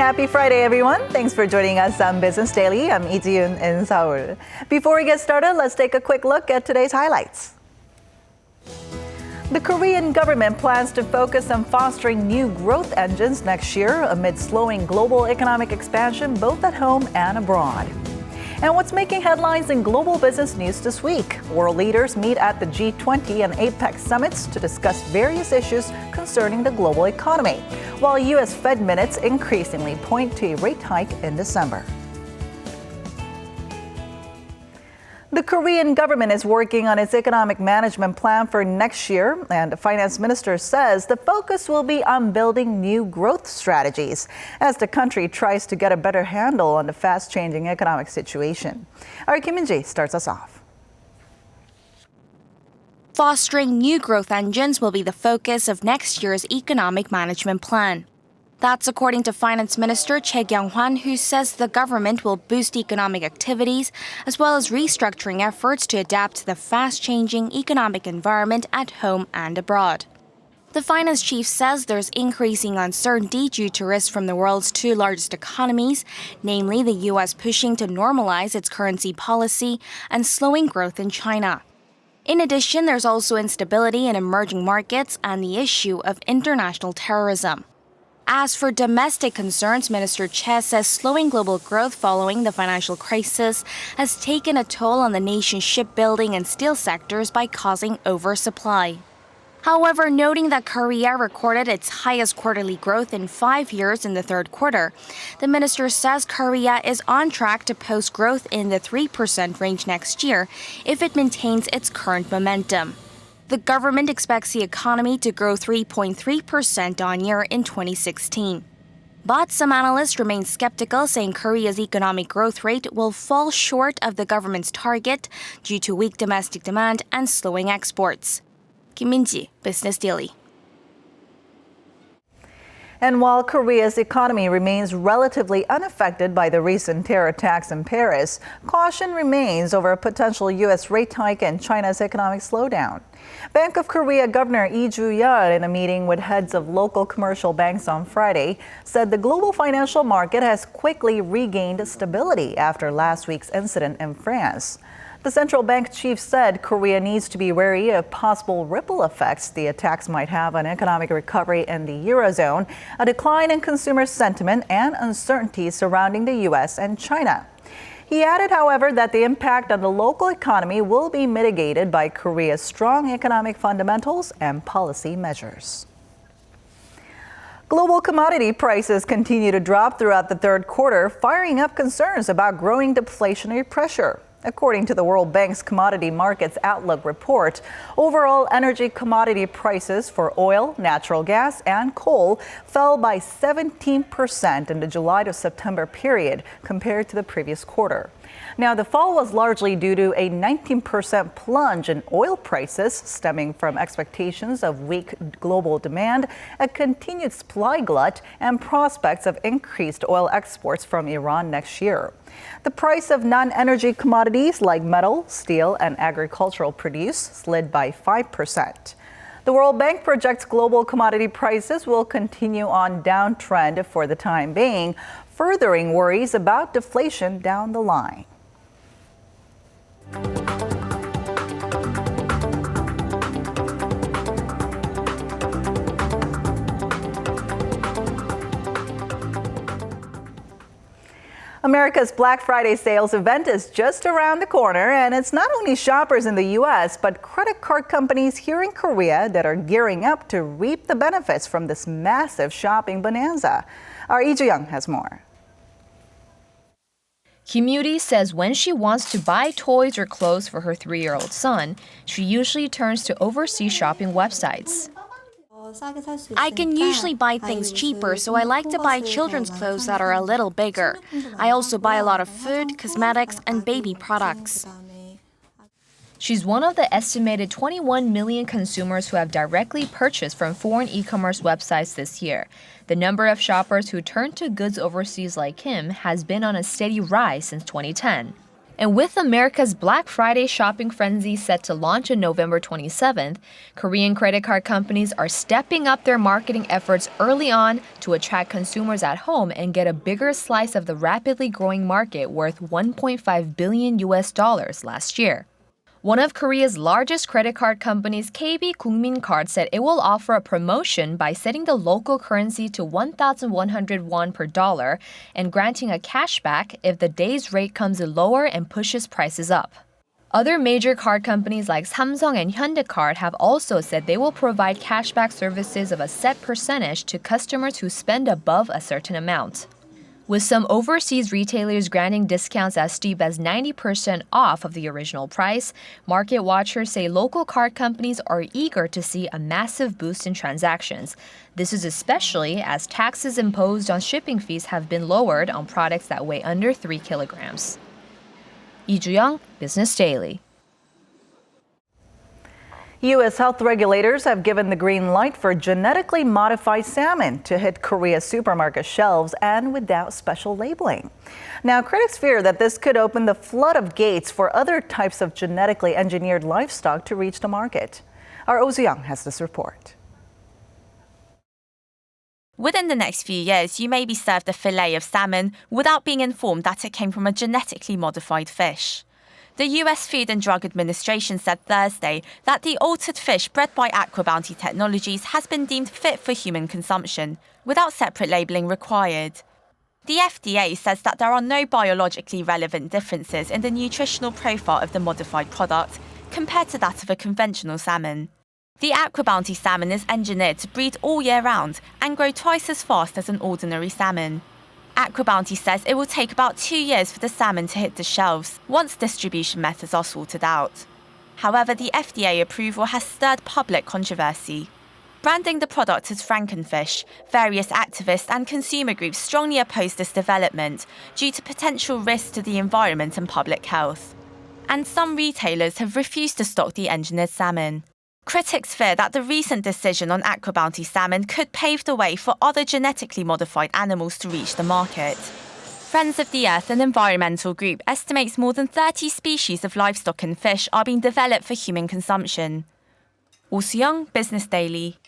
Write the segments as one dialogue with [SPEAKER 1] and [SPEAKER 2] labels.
[SPEAKER 1] Happy Friday, everyone. Thanks for joining us on Business Daily. I'm Lee Ji-yoon in Seoul. Before we get started, let's take a quick look at today's highlights. The Korean government plans to focus on fostering new growth engines next year amid slowing global economic expansion both at home and abroad. And what's making headlines in global business news this week? World leaders meet at the G20 and APEC summits to discuss various issues concerning the global economy, while U.S. Fed minutes increasingly point to a rate hike in December. The Korean government is working on its economic management plan for next year, and the finance minister says the focus will be on building new growth strategies as the country tries to get a better handle on the fast-changing economic situation. Our Kim Min-ji starts us off.
[SPEAKER 2] Fostering new growth engines will be the focus of next year's economic management plan. That's according to Finance Minister Choi Kyung-hwan, who says the government will boost economic activities as well as restructuring efforts to adapt to the fast-changing economic environment at home and abroad. The finance chief says there's increasing uncertainty due to risks from the world's two largest economies, namely the U.S. pushing to normalize its currency policy and slowing growth in China. In addition, there's also instability in emerging markets and the issue of international terrorism. As for domestic concerns, Minister Choi says slowing global growth following the financial crisis has taken a toll on the nation's shipbuilding and steel sectors by causing oversupply. However, noting that Korea recorded its highest quarterly growth in 5 years in the third quarter, the minister says Korea is on track to post growth in the 3% range next year if it maintains its current momentum. The government expects the economy to grow 3.3% on year in 2016. But some analysts remain skeptical, saying Korea's economic growth rate will fall short of the government's target due to weak domestic demand and slowing exports. Kim Min-ji, Business Daily.
[SPEAKER 1] And while Korea's economy remains relatively unaffected by the recent terror attacks in Paris, caution remains over a potential U.S. rate hike and China's economic slowdown. Bank of Korea Governor Lee Ju-yeol, in a meeting with heads of local commercial banks on Friday, said the global financial market has quickly regained stability after last week's incident in France. The central bank chief said Korea needs to be wary of possible ripple effects the attacks might have on economic recovery in the Eurozone, a decline in consumer sentiment, and uncertainty surrounding the U.S. and China. He added, however, that the impact on the local economy will be mitigated by Korea's strong economic fundamentals and policy measures. Global commodity prices continue to drop throughout the third quarter, firing up concerns about growing deflationary pressure. According to the World Bank's Commodity Markets Outlook report, overall energy commodity prices for oil, natural gas, and coal fell by 17% in the July to September period compared to the previous quarter. Now, the fall was largely due to a 19% plunge in oil prices stemming from expectations of weak global demand, a continued supply glut, and prospects of increased oil exports from Iran next year. The price of non-energy commodities like metal, steel, and agricultural produce slid by 5%. The World Bank projects global commodity prices will continue on downtrend for the time being, furthering worries about deflation down the line. America's Black Friday sales event is just around the corner, and it's not only shoppers in the U.S., but credit card companies here in Korea that are gearing up to reap the benefits from this massive shopping bonanza. Our Lee Ju-young has more.
[SPEAKER 3] Kim Yuri says when she wants to buy toys or clothes for her 3-year-old son, she usually turns to overseas shopping websites.
[SPEAKER 2] I can usually buy things cheaper, so I like to buy children's clothes that are a little bigger. I also buy a lot of food, cosmetics, and baby products.
[SPEAKER 3] She's one of the estimated 21 million consumers who have directly purchased from foreign e-commerce websites this year. The number of shoppers who turn to goods overseas like Kim has been on a steady rise since 2010. And with America's Black Friday shopping frenzy set to launch on November 27th, Korean credit card companies are stepping up their marketing efforts early on to attract consumers at home and get a bigger slice of the rapidly growing market worth $1.5 billion last year. One of Korea's largest credit card companies, KB국민Card, said it will offer a promotion by setting the local currency to 1,100 won per dollar and granting a cashback if the day's rate comes in lower and pushes prices up. Other major card companies like Samsung and Hyundai have also said they will provide cashback services of a set percentage to customers who spend above a certain amount. With some overseas retailers granting discounts as steep as 90% off of the original price, market watchers say local card companies are eager to see a massive boost in transactions. This is especially as taxes imposed on shipping fees have been lowered on products that weigh under 3 kilograms. Lee Ju-young, Business Daily.
[SPEAKER 1] U.S. health regulators have given the green light for genetically modified salmon to hit Korea's supermarket shelves and without special labeling. Now, critics fear that this could open the flood of gates for other types of genetically engineered livestock to reach the market. Our Oh Soo-young has this report.
[SPEAKER 4] Within the next few years, you may be served a fillet of salmon without being informed that it came from a genetically modified fish. The US Food and Drug Administration said Thursday that the altered fish bred by AquaBounty Technologies has been deemed fit for human consumption, without separate labeling required. The FDA says that there are no biologically relevant differences in the nutritional profile of the modified product compared to that of a conventional salmon. The AquaBounty salmon is engineered to breed all year round and grow twice as fast as an ordinary salmon. AquaBounty says it will take about 2 years for the salmon to hit the shelves once distribution methods are sorted out. However, the FDA approval has stirred public controversy. Branding the product as Frankenfish, various activists and consumer groups strongly oppose this development due to potential risks to the environment and public health. And some retailers have refused to stock the engineered salmon. Critics fear that the recent decision on AquaBounty salmon could pave the way for other genetically modified animals to reach the market. Friends of the Earth, an environmental group, estimates more than 30 species of livestock and fish are being developed for human consumption. Oh Soo-young, Business Daily.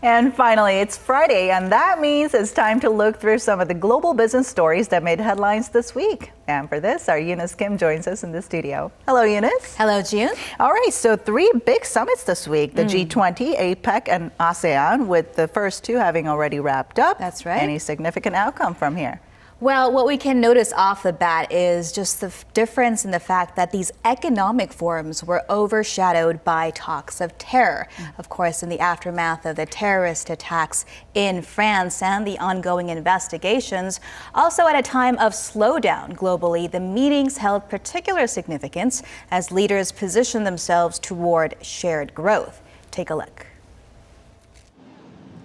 [SPEAKER 1] And finally, it's Friday, and that means it's time to look through some of the global business stories that made headlines this week. And for this, our Eunice Kim joins us in the studio. Hello, Eunice.
[SPEAKER 5] Hello, June.
[SPEAKER 1] All right, so 3 big summits this week, the G20, APEC, and ASEAN, with the first 2 having already wrapped up.
[SPEAKER 5] That's right.
[SPEAKER 1] Any significant outcome from here?
[SPEAKER 5] Well, what we can notice off the bat is just the difference in the fact that these economic forums were overshadowed by talks of terror. Of course, in the aftermath of the terrorist attacks in France and the ongoing investigations. Also, at a time of slowdown globally, the meetings held particular significance as leaders positioned themselves toward shared growth. Take a look.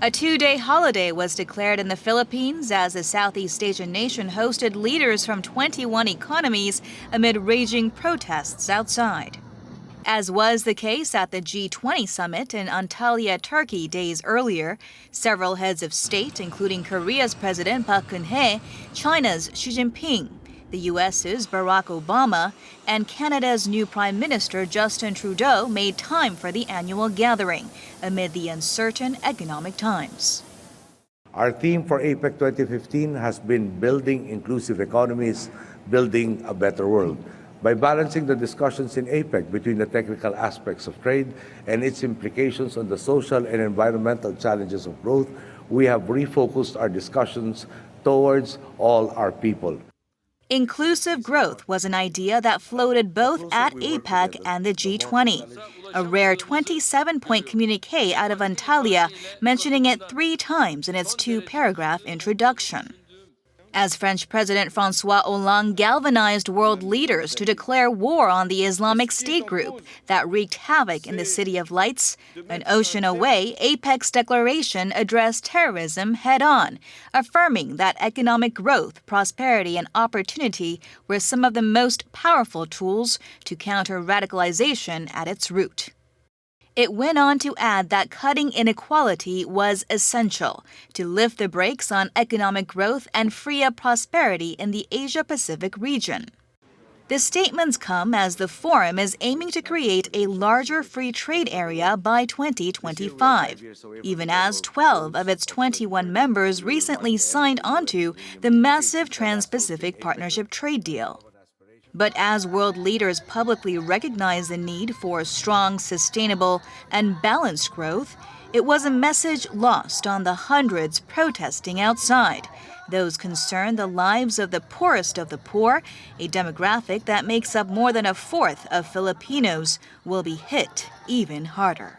[SPEAKER 5] A 2-day holiday was declared in the Philippines as the Southeast Asian nation hosted leaders from 21 economies amid raging protests outside. As was the case at the G20 summit in Antalya, Turkey days earlier, several heads of state, including Korea's President Park Geun-hye, China's Xi Jinping, the U.S.'s Barack Obama, and Canada's new Prime Minister Justin Trudeau made time for the annual gathering amid the uncertain economic times.
[SPEAKER 6] Our theme for APEC 2015 has been Building Inclusive Economies, Building a Better World. By balancing the discussions in APEC between the technical aspects of trade and its implications on the social and environmental challenges of growth, we have refocused our discussions towards all our people.
[SPEAKER 5] Inclusive growth was an idea that floated both at APEC and the G20. A rare 27-point communiqué out of Antalya, mentioning it 3 times in its 2-paragraph introduction.
[SPEAKER 7] as French President François Hollande galvanized world leaders to declare war on the Islamic State group that wreaked havoc in the City of Lights. An ocean away, APEC's declaration addressed terrorism head-on, affirming that economic growth, prosperity, and opportunity were some of the most powerful tools to counter radicalization at its root. It went on to add that cutting inequality was essential to lift the brakes on economic growth and free up prosperity in the Asia-Pacific region. The statements come as the forum is aiming to create a larger free trade area by 2025, even as 12 of its 21 members recently signed onto the massive Trans-Pacific Partnership trade deal. But as world leaders publicly recognize the need for strong, sustainable, and balanced growth, it was a message lost on the hundreds protesting outside. Those concerned the lives of the poorest of the poor, a demographic that makes up more than a fourth of Filipinos, will be hit even harder.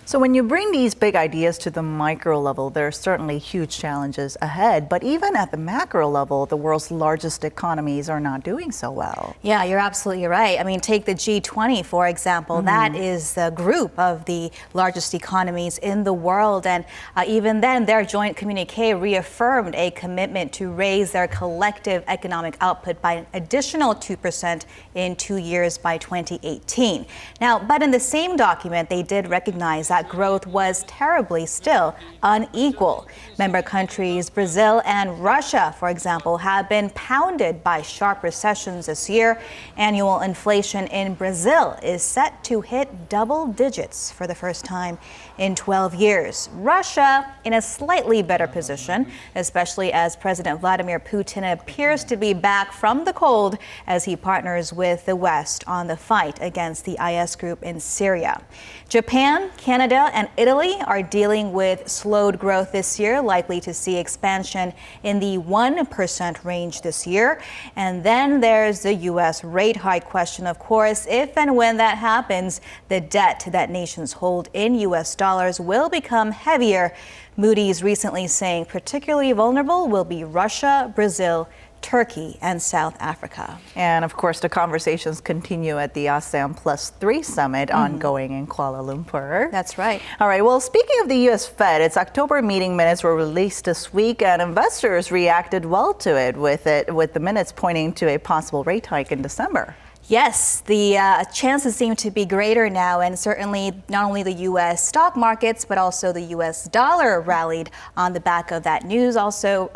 [SPEAKER 1] So when you bring these big ideas to the micro level, there are certainly huge challenges ahead. But even at the macro level, the world's largest economies are not doing so well.
[SPEAKER 5] Yeah, you're absolutely right. I mean, take the G20, for example. That is the group of the largest economies in the world. And even then, their joint communique reaffirmed a commitment to raise their collective economic output by an additional 2% in 2 years by 2018. Now, but in the same document, they did recognize that growth was terribly still unequal. Member countries Brazil and Russia, for example, have been pounded by sharp recessions this year. Annual inflation in Brazil is set to hit double digits for the first time in 12 years. Russia in a slightly better position, especially as President Vladimir Putin appears to be back from the cold as he partners with the West on the fight against the IS group in Syria. Japan, Canada, and Italy are dealing with slowed growth this year, likely to see expansion in the 1% range this year. And then there's the U.S. rate hike question, of course. If and when that happens, the debt that nations hold in U.S. dollars will become heavier. Moody's recently saying particularly vulnerable will be Russia, Brazil, Turkey, and South Africa.
[SPEAKER 1] And of course, the conversations continue at the ASEAN Plus 3 summit ongoing in Kuala Lumpur.
[SPEAKER 5] That's right.
[SPEAKER 1] All right, well, speaking of the U.S. Fed, its October meeting minutes were released this week, and investors reacted well to it, with the minutes pointing to a possible rate hike in December.
[SPEAKER 5] Yes, the chances seem to be greater now, and certainly not only the U.S. stock markets, but also the U.S. dollar rallied on the back of that news. Also,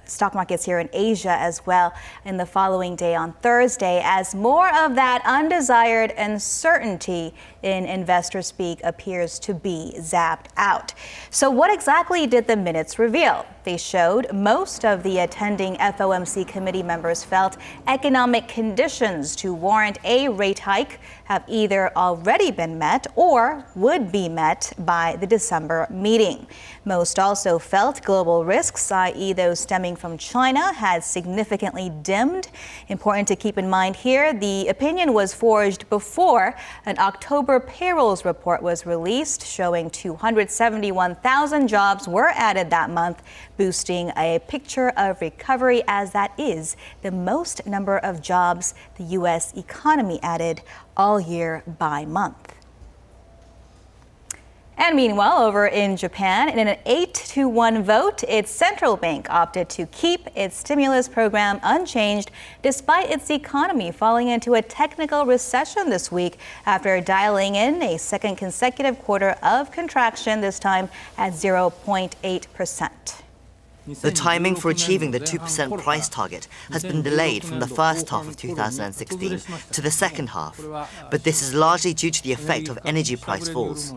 [SPEAKER 5] stock markets here in Asia as well in the following day on Thursday, as more of that undesired uncertainty in investor speak appears to be zapped out. So what exactly did the minutes reveal? They showed most of the attending FOMC committee members felt economic conditions to warrant a rate hike have either already been met or would be met by the December meeting. Most also felt global risks, i.e. those stemming from China, had significantly dimmed. Important to keep in mind here, the opinion was forged before an October payrolls report was released, showing 271,000 jobs were added that month, boosting a picture of recovery, as that is the most number of jobs the U.S. economy added all year by month. And meanwhile, over in Japan, in an 8-1 vote, its central bank opted to keep its stimulus program unchanged despite its economy falling into a technical recession this week after dialing in a second consecutive quarter of contraction, this time at 0.8%.
[SPEAKER 8] The timing for achieving the 2% price target has been delayed from the first half of 2016 to the second half, but this is largely due to the effect of energy price falls.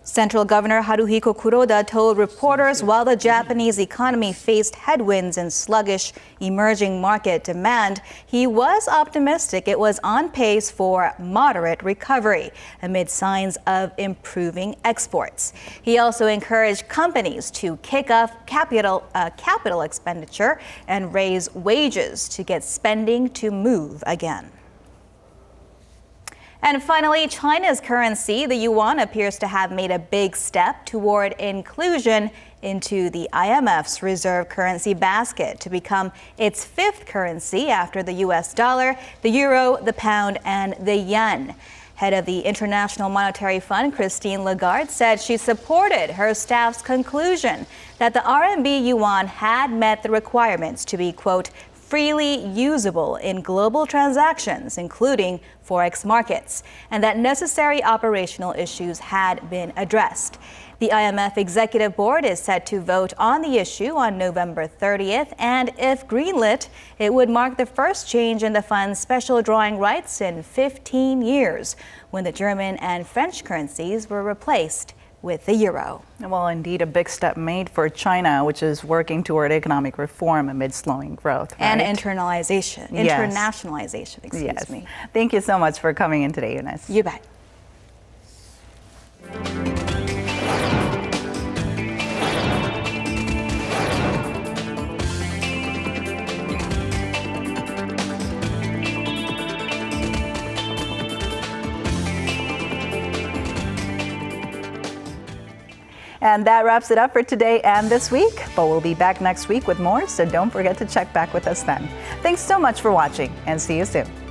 [SPEAKER 5] Central Governor Haruhiko Kuroda told reporters while the Japanese economy faced headwinds and sluggish emerging market demand, he was optimistic it was on pace for moderate recovery amid signs of improving exports. He also encouraged companies to kick off capital expenditure and raise wages to get spending to move again. And finally, China's currency, the yuan, appears to have made a big step toward inclusion into the IMF's reserve currency basket to become its fifth currency after the US dollar, the euro, the pound, and the yen. Head of the International Monetary Fund, Christine Lagarde, said she supported her staff's conclusion that the RMB yuan had met the requirements to be, quote, freely usable in global transactions, including forex markets, and that necessary operational issues had been addressed. The IMF Executive Board is set to vote on the issue on November 30th, and if greenlit, it would mark the first change in the fund's special drawing rights in 15 years, when the German and French currencies were replaced with the euro.
[SPEAKER 1] Well, indeed, a big step made for China, which is working toward economic reform amid slowing growth.
[SPEAKER 5] And
[SPEAKER 1] right?
[SPEAKER 5] internationalization, excuse me.
[SPEAKER 1] Thank you so much for coming in today, Eunice.
[SPEAKER 5] You bet.
[SPEAKER 1] And that wraps it up for today and this week. But we'll be back next week with more, so don't forget to check back with us then. Thanks so much for watching, and see you soon.